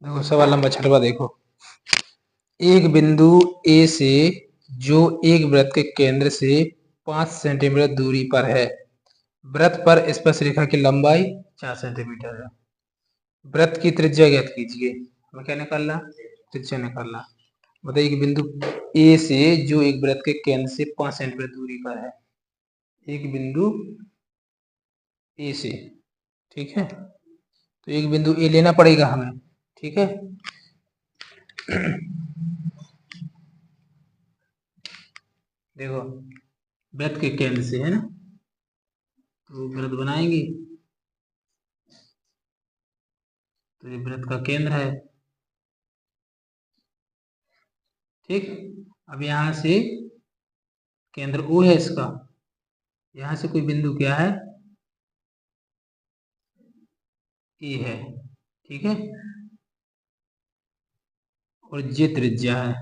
देखो सवाल नंबर 6 देखो। एक बिंदु ए से जो एक वृत्त के केंद्र से 5 सेंटीमीटर दूरी पर है, वृत्त पर स्पर्श रेखा की लंबाई 4 सेंटीमीटर है। वृत्त की त्रिज्या ज्ञात कीजिए। हमें क्या निकालना? त्रिज्या निकालना। बताइए कि बिंदु ए से जो एक वृत्त के केंद्र से 5 सेंटीमीटर दूरी पर है, एक बिंदु ए से, ठीक है, तो एक बिंदु ए लेना पड़ेगा हमें, ठीक है। देखो वृत्त के केंद्र से है ना, तो वृत्त बनाएंगे, तो ये वृत्त का केंद्र है, ठीक। अब यहां से केंद्र ओ है इसका, यहां से कोई बिंदु क्या है? ए है, ठीक है, और जे त्रिज्या है,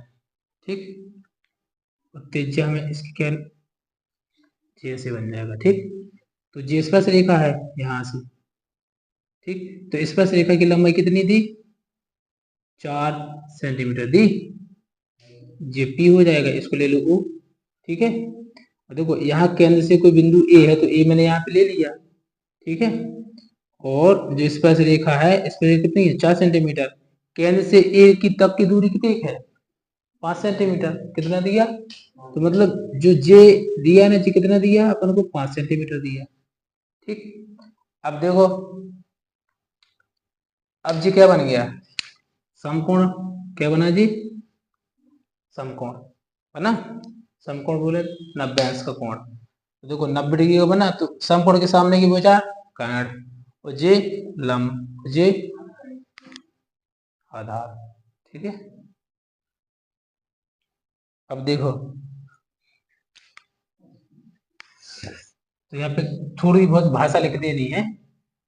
ठीक। और त्रिज्या में इसकी क्या, जे से बन जाएगा, ठीक। तो जे स्पर्श रेखा है यहां से, ठीक। तो स्पर्श रेखा की लंबाई कितनी दी? 4 सेंटीमीटर दी। जे पी हो जाएगा, इसको ले लो ओ, ठीक है। और देखो यहाँ केंद्र से कोई बिंदु ए है, तो ए मैंने यहाँ पे ले लिया, ठीक है। और जो स्पर्श रेखा है, स्पर्श रेखा कितनी है? 4 सेंटीमीटर। केंद्र से ए की तक की दूरी कितनी है? 5 सेंटीमीटर। कितना दिया? तो मतलब जो जे दिया ना, जी कितना दिया अपन को? 5 सेंटीमीटर दिया, ठीक। अब देखो, अब जी क्या बन गया? समकोण। क्या बना जी? समकोण बना। समकोण बोले 90 अंश का कोण। तो देखो 90 डिग्री का बना, तो समकोण के सामने की भुजा कर्ण, और जे लंब, जे आधार, ठीक है। अब देखो, तो यहाँ पे थोड़ी बहुत भाषा लिख देनी है।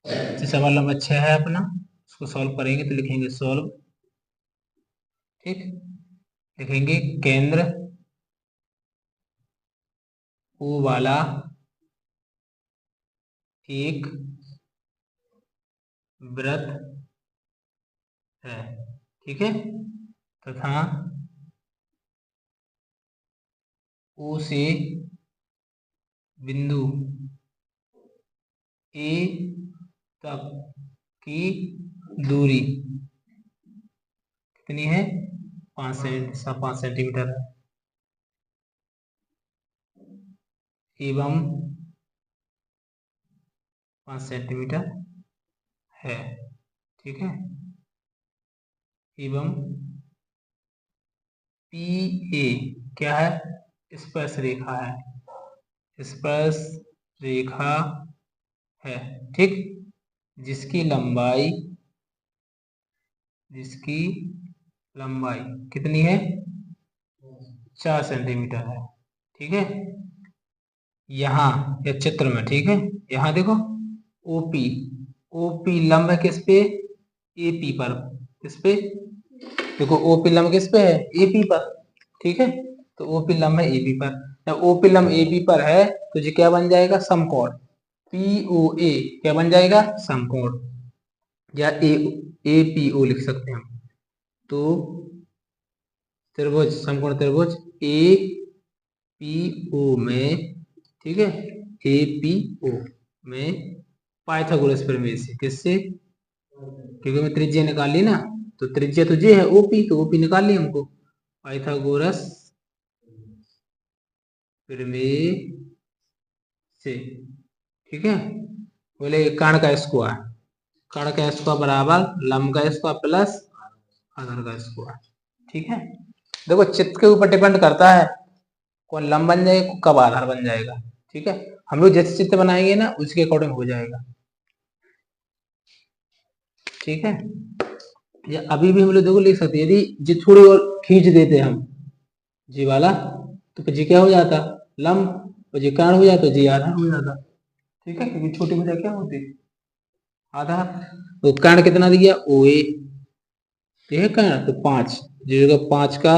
तो सवाल नंबर 6 है अपना, उसको सॉल्व करेंगे तो लिखेंगे सॉल्व, ठीक। लिखेंगे केंद्र ओ वाला एक वृत्त है, ठीक है, तथा ओ से बिंदु ए तक की दूरी कितनी है? 5 सेंटीमीटर है, एवं 5 सेंटीमीटर है, ठीक है। एवं पी ए क्या है? स्पर्श रेखा है, स्पर्श रेखा है, ठीक। जिसकी लंबाई कितनी है? 4 सेंटीमीटर है, ठीक है। यहाँ या चित्र में, ठीक है, यहाँ देखो ओपी, ओपी लंब है किस पे? एपी पर। किस पे? देखो ओपी लंब किस पे है? एपी पर, ठीक है। तो ओपी लंब है एपी पर, जब ओपी लंब एपी पर है तो ये क्या बन जाएगा? समकोण। पीओए क्या बन जाएगा? समकोण, या एपीओ लिख सकते हैं हम। तो त्रिभुज, समकोण त्रिभुज ए पी ओ में, ठीक है, ए पी ओ में पाइथागोरस प्रमेय से, किससे? क्योंकि मैं त्रिज्या निकाल ली ना, तो त्रिज्या तो जे है ओपी, तो ओपी निकाल ली हमको। पाइथागोरस प्रमेय से, ठीक है। बोले कर्ण का स्क्वायर, कर्ण का स्क्वायर बराबर लंब का स्क्वायर प्लस आधार का स्क्वायर, ठीक है। देखो चित्र के ऊपर डिपेंड करता है कौन लंब बन जाएगा, कब आधार बन जाएगा, ठीक है। हम लोग जैसे चित्र बनाएंगे ना, उसके अकॉर्डिंग हो जाएगा, ठीक है। या अभी भी हम लोग देखो लिख सकते हैं, यदि जी थोड़ी और खींच देते हम जी वाला, तो फिर जी क्या हो जाता? लंब, और जी कर्ण हो जाता, जी आधार हो जाता, ठीक है। क्योंकि छोटी भुजा क्या होती? आधार। तो कर्ण कितना दिया? ओ ए, ठीक है, कर्ण तो 5, जो 5 का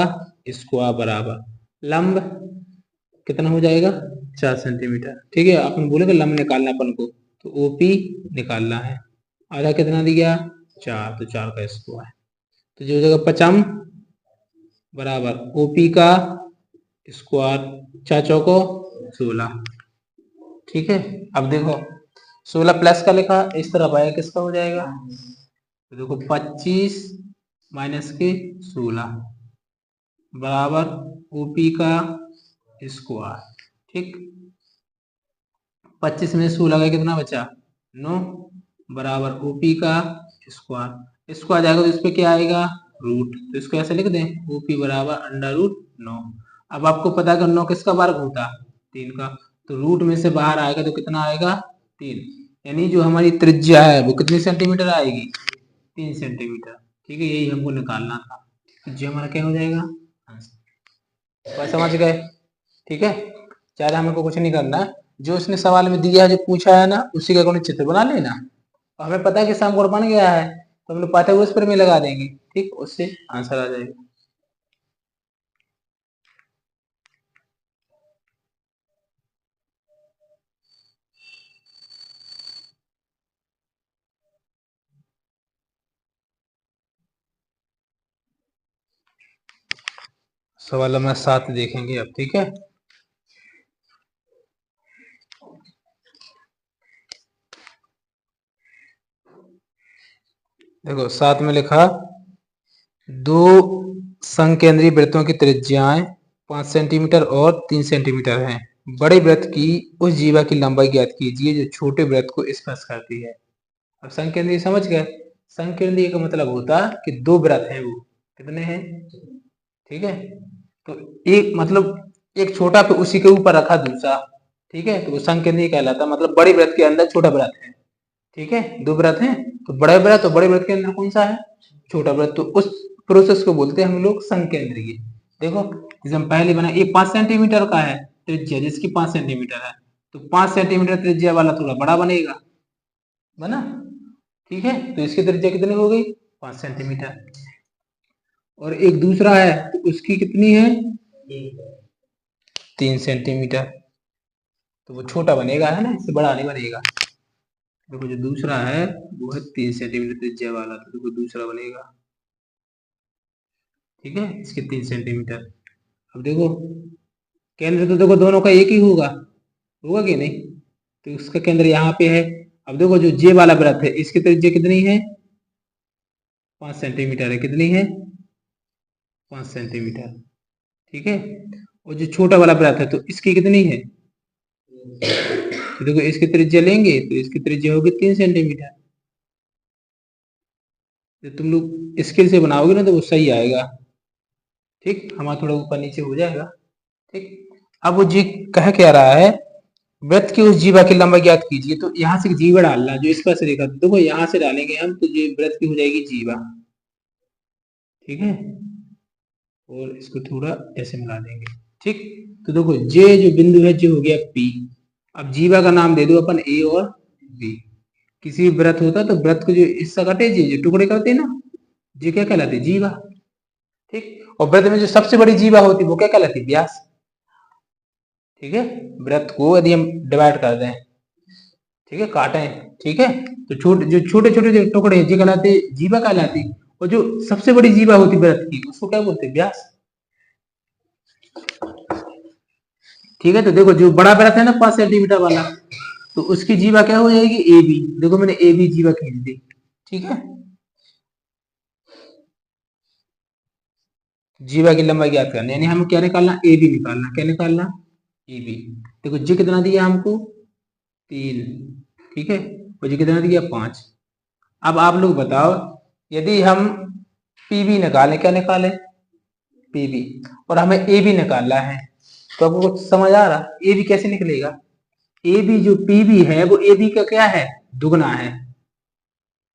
स्क्वायर बराबर लंब कितना हो जाएगा? 4 सेंटीमीटर, ठीक है। अपन बोलेगा लंब निकालना अपन को, तो ओपी निकालना है। आधा कितना दिया? 4, तो 4 का स्क्वायर, तो जो हो जाएगा 50 बराबर ओपी का स्क्वायर, 4 चौको 16। ठीक है, अब देखो 16 प्लस का लिखा, इस तरफ आया किसका हो जाएगा, तो देखो 25 माइनस के 16 बराबर ओपी का स्क्वायर। ठीक, 25 में 16 का कितना बचा 9 बराबर ओपी का स्क्वायर, इसको आ जाएगा तो इस पे क्या आएगा रूट, तो इसको ऐसे लिख दें ओपी बराबर अंडर रूट 9। अब आपको पता है कि 9 किसका वर्ग होता 3 का, तो रूट में से बाहर आएगा तो कितना आएगा 3, यानी जो हमारी त्रिज्या है वो कितनी सेंटीमीटर आएगी 3 सेंटीमीटर। ठीक है, यही हमको निकालना था, जो हमारा क्या हो जाएगा आंसर। समझ गए। ठीक है, चाहे हमको कुछ नहीं करना है, जो उसने सवाल में दिया है जो पूछा है ना उसी का अकॉर्डिंग चित्र बना लेना, और हमें पता है कि सम कोण बन गया है तो हम लोग पाइथागोरस पर में लगा देंगे। ठीक, उससे आंसर आ जाएगा। सवाल नंबर 7 देखेंगे अब। ठीक है, देखो 7 में लिखा दो संकेंद्रीय वृत्तों की त्रिज्याएं 5 सेंटीमीटर और 3 सेंटीमीटर हैं। बड़े वृत्त की उस जीवा की लंबाई ज्ञात कीजिए जो छोटे वृत्त को स्पर्श करती है। अब संकेंद्रीय समझ गए, संकेंद्रीय का मतलब होता है कि दो वृत्त हैं, वो कितने हैं, ठीक है, तो एक मतलब एक छोटा पे उसी के ऊपर रखा दूसरा, ठीक है, तो वो संकेंद्रीय कहलाता है, मतलब बड़े वृत्त के अंदर छोटा वृत्त है। ठीक है, दो वृत्त हैं तो बड़ा वृत्त, तो बड़े वृत्त के अंदर कौन सा है छोटा वृत्त, तो उस प्रोसेस को बोलते हैं हम लोग संकेंद्रीय। देखो जैसे हम पहले बना, ये 5 सेंटीमीटर का है त्रिज्या, जिसकी 5 सेंटीमीटर है, तो 5 सेंटीमीटर त्रिज्या वाला थोड़ा बड़ा बनेगा, बना, ठीक है, तो इसकी त्रिज्या कितनी हो गई 5 सेंटीमीटर, और एक दूसरा है तो उसकी कितनी है 3 सेंटीमीटर, तो वो छोटा बनेगा, है ना, इससे बड़ा नहीं बनेगा। देखो जो दूसरा है वो है 3 सेंटीमीटर त्रिज्या वाला, तो देखो दूसरा बनेगा, ठीक है, इसके 3 सेंटीमीटर। अब देखो केंद्र तो देखो दोनों का एक ही होगा, होगा कि नहीं, तो इसका केंद्र यहाँ पे है। अब देखो जो जे वाला वृत्त है इसकी त्रिज्या कितनी है 5 सेंटीमीटर है, कितनी है 5 सेंटीमीटर, ठीक है, और जो छोटा वाला वृत्त है तो इसकी कितनी है, तो देखो इसकी त्रिज्या लेंगे तो इसकी त्रिज्या होगी 3 सेंटीमीटर। तो तुम लोग स्केल से बनाओगे ना तो वो सही आएगा। ठीक, हमारा थोड़ा ऊपर नीचे हो जाएगा। ठीक, अब वो जी कह क्या रहा है, वृत्त की उस जीवा की लंबाई ज्ञात कीजिए, तो यहाँ से जीवा डालना जो इस पर से रेखा, देखो यहाँ से डालेंगे हम तो ये वृत्त की हो जाएगी जीवा, ठीक है, और इसको थोड़ा ऐसे मिला देंगे। ठीक, तो देखो जे जो बिंदु है जो हो गया पी, अब जीवा का नाम दे दो अपन ए और बी। किसी वृत्त होता तो वृत्त को जो हिस्सा काटे जी जो टुकड़े करते ना, जी क्या कहलाते जीवा। ठीक, और वृत्त में जो सबसे बड़ी जीवा होती वो क्या कहलाती व्यास। ठीक है, वृत्त को यदि हम डिवाइड कर दें, ठीक है, काटें, ठीक है, तो जो छोटे छोटे जो टुकड़े हैं जी कहलाते जीवा कहलाती, और जो सबसे बड़ी जीवा होती वृत्त की उसको क्या बोलते व्यास। ठीक है, तो देखो जो बड़ा वृत्त है ना 5 सेंटीमीटर वाला, तो उसकी जीवा क्या हो जाएगी ए बी, देखो मैंने ए बी जीवा खींच दी। ठीक है, जीवा की लंबाई ज्ञात करनी, यानी हमें क्या निकालना ए बी निकालना, क्या निकालना ए बी। देखो जी कितना दिया हमको 3, ठीक है, और जी कितना दिया 5। अब आप लोग बताओ यदि हम पी बी निकालें, क्या निकालें पी बी, और हमें ए बी निकालना है, तो आपको कुछ समझ आ रहा ए बी कैसे निकलेगा, ए बी जो पी बी है वो ए बी का क्या है दुगना है,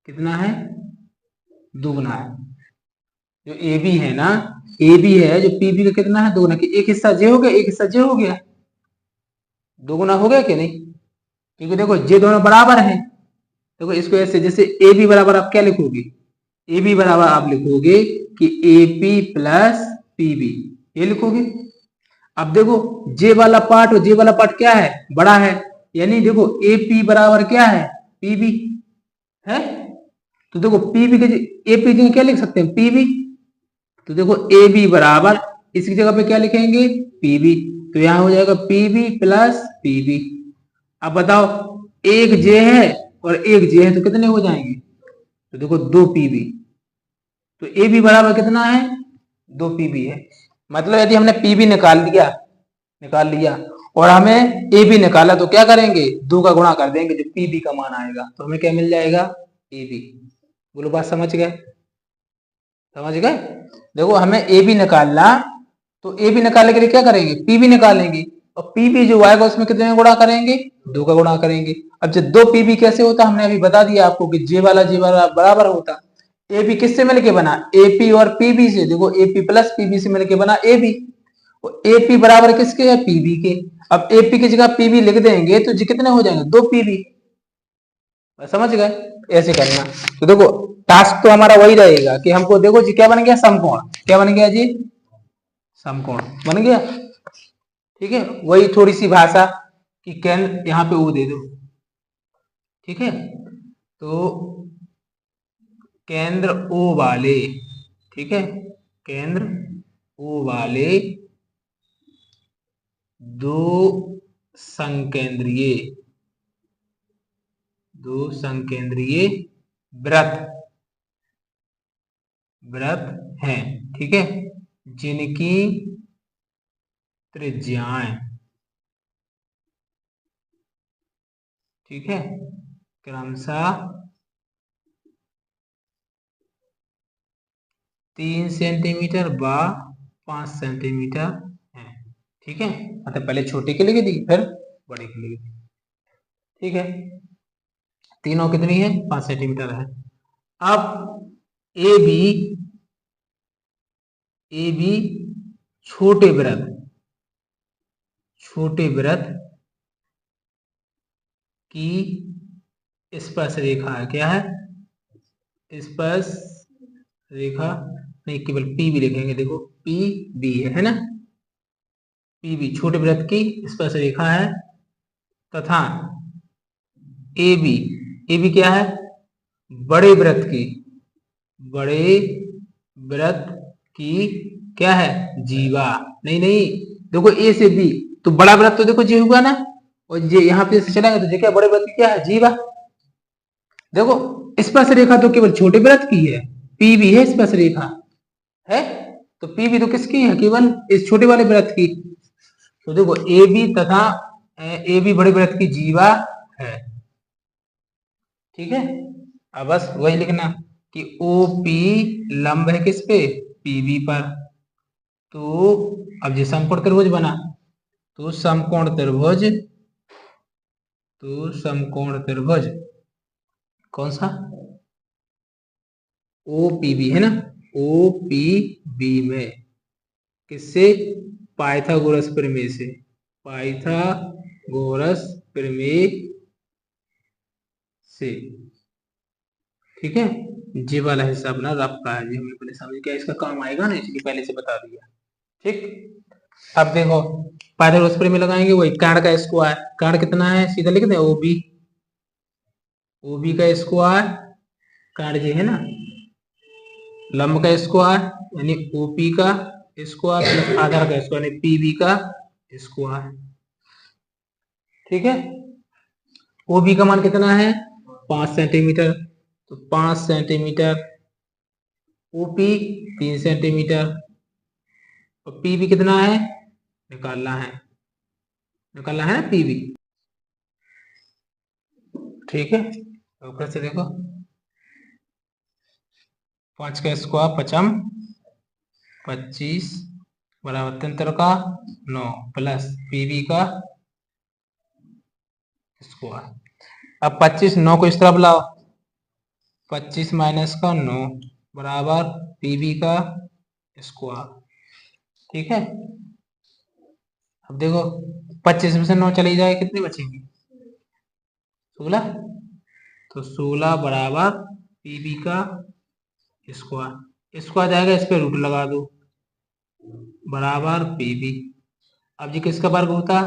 कितना है दुगना है, जो ए बी है ना ए बी है जो पी बी का कितना है दुगना, कि एक हिस्सा जे हो गया एक हिस्सा जे हो गया, दुगना हो गया कि नहीं, क्योंकि देखो जे दोनों बराबर हैं। देखो इसको ऐसे जैसे ए बी बराबर आप क्या लिखोगे, ए बी बराबर आप लिखोगे कि A P plus P B, ये लिखोगे। अब देखो जे वाला पार्ट और जे वाला पार्ट क्या है बड़ा है, यानी देखो ए पी बराबर क्या है पी बी है, तो देखो पीबी के एपी जगह क्या लिख सकते हैं, पीबी। तो देखो ए बी बराबर इसकी जगह पे क्या लिखेंगे, पीबी। तो यहां हो जाएगा पीबी प्लस पीबी। अब बताओ, एक जे है और एक जे है तो कितने हो जाएंगे, तो देखो 2 पीबी। तो ए बी बराबर कितना है, 2 पीबी है। मतलब यदि हमने पीबी निकाल लिया और हमें ए बी निकाला तो क्या करेंगे, 2 का गुणा कर देंगे जब पीबी का मान आएगा तो हमें क्या मिल जाएगा, ए बी। बोलो बात समझ गए, समझ गए। देखो हमें ए बी निकालना, तो ए बी निकालने के लिए क्या करेंगे, पीबी निकालेंगे और पीबी जो आएगा उसमें कितने गुणा करेंगे, 2 का गुणा करेंगे। अब जब 2 पीबी कैसे होता, हमने अभी बता दिया आपको कि जे वाला बराबर होता। ए बी किससे मिलके बना, एपी और पीबी से। देखो एपी प्लस पीबी से मिलके बना ए बी, एपी बराबर किसके है, पीबी के। अब एपी की जगह पीबी लिख देंगे तो जी कितने हो जाएंगे, 2 पीबी। समझ गए, ऐसे करना। तो देखो टास्क तो हमारा वही रहेगा कि हमको देखो जी क्या बन गया, समकोण। क्या बन गया जी, समकोण बन गया। ठीक है, वही थोड़ी सी भाषा कि केंद्र यहाँ पे ओ दे दो। ठीक है, तो केंद्र ओ वाले, ठीक है, केंद्र ओ वाले दो संकेंद्रीय वृत्त हैं, ठीक है, जिनकी त्रिज्याएं, ठीक है, क्रमशः 3 सेंटीमीटर व 5 सेंटीमीटर है। ठीक है, मतलब पहले छोटे के लिए दी फिर बड़े के लिए। ठीक है, तीनों कितनी है, 5 सेंटीमीटर है। अब ए बी छोटे वृत्त की स्पर्श रेखा है। क्या है, स्पर्श रेखा नहीं, केवल पी भी लिखेंगे। देखो पी बी है ना, पी बी छोटे वृत्त की स्पर्श रेखा है तथा ए बी क्या है, बड़े वृत्त की क्या है, जीवा। नहीं, देखो ए से बी तो बड़ा वृत्त तो देखो जे हुआ ना, और ये यहाँ पे से चलेगा तो जे क्या, बड़े वृत्त की क्या है, जीवा। देखो स्पर्श रेखा तो केवल छोटे वृत्त की है, पी भी है स्पर्श रेखा है, तो पी भी तो किसकी है, केवल इस छोटे वाले वृत्त की। तो देखो ए बी तथा ए बी बड़े वृत्त की जीवा है। ठीक है, अब बस वही लिखना कि ओ पी लंब है किस पे, पीबी पर। तो अब जो समकोण त्रिभुज बना, तो समकोण त्रिभुज कौन सा, ओ पी बी है ना, ओ पी बी में किससे, पाइथागोरस प्रमेय से, पाइथागोरस प्रमेय से। ठीक है, ये वाला हिस्सा अपना रफ का है, ये हमें पहले समझ गया, इसका काम आएगा ना इसलिए पहले से बता दिया। ठीक, अब देखो पाइथागोरस प्रमेय लगाएंगे, वही कर्ण का स्क्वायर, कर्ण कितना है सीधा लिख दे, ओ बी का स्क्वायर, कर्ण जी है ना, लंब का स्क्वायर यानी ओपी का स्क्वायर प्लस आधार का स्क्वायर यानी पीबी का स्क्वायर। ठीक है, ओबी का मान कितना है, 5 सेंटीमीटर, तो 5 सेंटीमीटर, ओपी 3 सेंटीमीटर, और पीबी कितना है, निकालना है ना पीबी। ठीक है, तो ऊपर से देखो 5 का स्क्वायर 55, 25 बराबर 73 का 9 प्लस पीबी का स्क्वायर। अब 25 9 को इस तरफ लाओ, 25 माइनस का 9 बराबर पीबी का स्क्वायर। ठीक है, अब देखो 25 में से 9 चली जाए कितनी बचेंगी, 16, तो 16 बराबर पीबी का स्क्वायर जाएगा, इस पे रूट लगा दो बराबर पीबी। अब जी किसका वर्ग होता,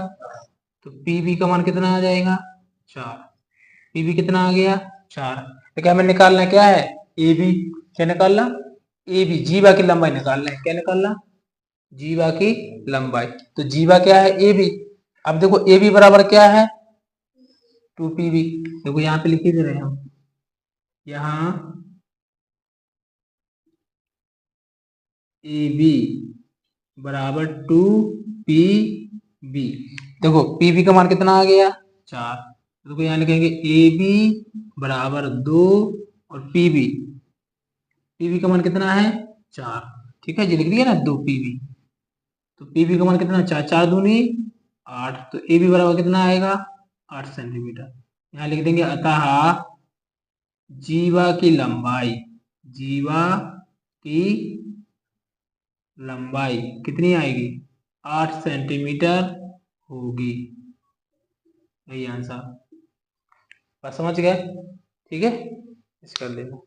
तो पीबी का मान कितना आ जाएगा, 4, पीबी कितना आ गया 4। तो क्या हमें निकालना क्या है, ए बी क्या निकालना, ए बी जीवा की लंबाई निकालना है। क्या निकालना, जीवा की लंबाई। तो जीवा क्या है, ए बी। अब देखो ए बी बराबर क्या है, 2pb। देखो यहाँ पे लिख ही दे रहे हैं हम, यहाँ ए बी बराबर 2pb। देखो pb का मान कितना आ गया, 4। देखो यहाँ लिखेंगे ए बी बराबर 2 और पीबी का मान कितना है, 4। ठीक है जी, लिख दिया ना 2pb। तो पीबी का मान कितना, 4, 4 दूनी 8। तो ए बी बराबर कितना आएगा, 8 सेंटीमीटर। यहाँ लिख देंगे अतः जीवा की लंबाई, जीवा की लंबाई कितनी आएगी, 8 सेंटीमीटर होगी। यही आंसर। बस समझ गए, ठीक है, इस कर लेना।